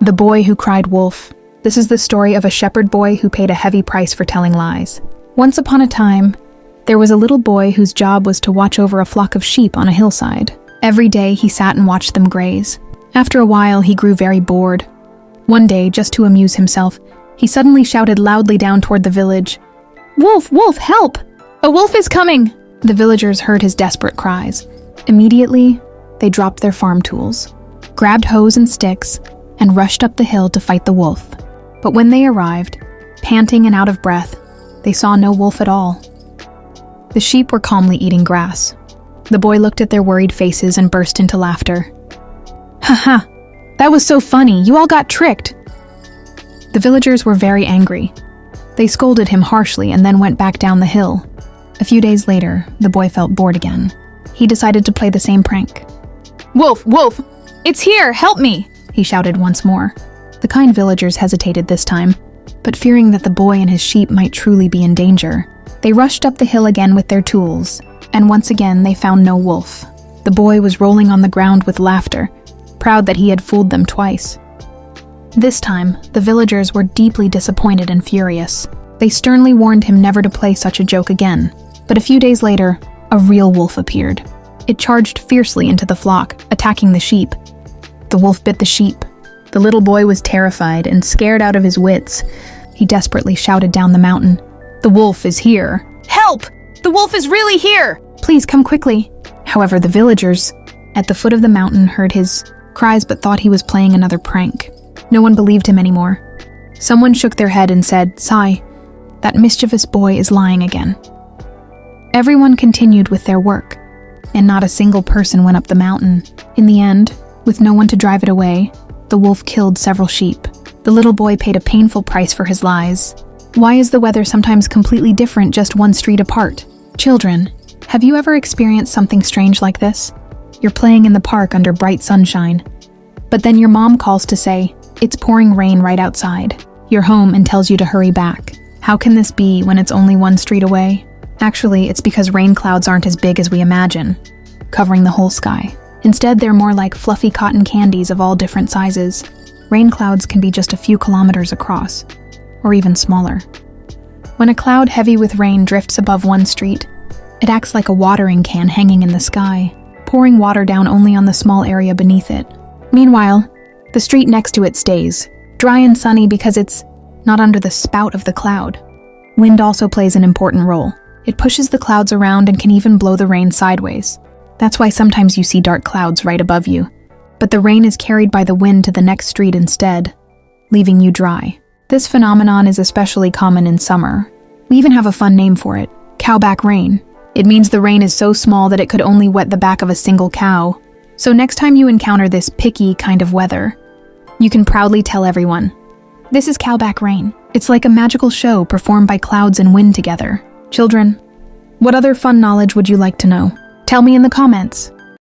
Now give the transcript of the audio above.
The Boy Who Cried Wolf. This is the story of a shepherd boy who paid a heavy price for telling lies. Once upon a time, there was a little boy whose job was to watch over a flock of sheep on a hillside. Every day he sat and watched them graze. After a while, he grew very bored. One day, just to amuse himself, he suddenly shouted loudly down toward the village, "Wolf, wolf, help! A wolf is coming!" The villagers heard his desperate cries. Immediately, they dropped their farm tools, grabbed hoes and sticks, and rushed up the hill to fight the wolf. But when they arrived, panting and out of breath, they saw no wolf at all. The sheep were calmly eating grass. The boy looked at their worried faces and burst into laughter. "Ha ha! That was so funny, you all got tricked!" The villagers were very angry. They scolded him harshly and then went back down the hill. A few days later, the boy felt bored again. He decided to play the same prank. "Wolf, wolf! It's here! Help me!" he shouted once more. The kind villagers hesitated this time, but fearing that the boy and his sheep might truly be in danger, they rushed up the hill again with their tools, and once again they found no wolf. The boy was rolling on the ground with laughter, proud that he had fooled them twice. This time, the villagers were deeply disappointed and furious. They sternly warned him never to play such a joke again. But a few days later, a real wolf appeared. It charged fiercely into the flock, attacking the sheep. The wolf bit the sheep. The little boy was terrified and scared out of his wits. He desperately shouted down the mountain, "The wolf is here! Help! The wolf is really here! Please come quickly!" However, the villagers at the foot of the mountain heard his cries but thought he was playing another prank. No one believed him anymore. Someone shook their head and said, "Sigh, that mischievous boy is lying again." Everyone continued with their work, and not a single person went up the mountain. In the end, with no one to drive it away, the wolf killed several sheep. The little boy paid a painful price for his lies. Why is the weather sometimes completely different just one street apart? Children, have you ever experienced something strange like this? You're playing in the park under bright sunshine, but then your mom calls to say, "It's pouring rain right outside." You're home and tells you to hurry back. How can this be when it's only one street away? Actually, it's because rain clouds aren't as big as we imagine, covering the whole sky. Instead, they're more like fluffy cotton candies of all different sizes. Rain clouds can be just a few kilometers across, or even smaller. When a cloud heavy with rain drifts above one street, it acts like a watering can hanging in the sky, pouring water down only on the small area beneath it. Meanwhile, the street next to it stays, dry and sunny because it's not under the spout of the cloud. Wind also plays an important role. It pushes the clouds around and can even blow the rain sideways. That's why sometimes you see dark clouds right above you. But the rain is carried by the wind to the next street instead, leaving you dry. This phenomenon is especially common in summer. We even have a fun name for it, cowback rain. It means the rain is so small that it could only wet the back of a single cow. So next time you encounter this picky kind of weather, you can proudly tell everyone, "This is cowback rain." It's like a magical show performed by clouds and wind together. Children, what other fun knowledge would you like to know? Tell me in the comments.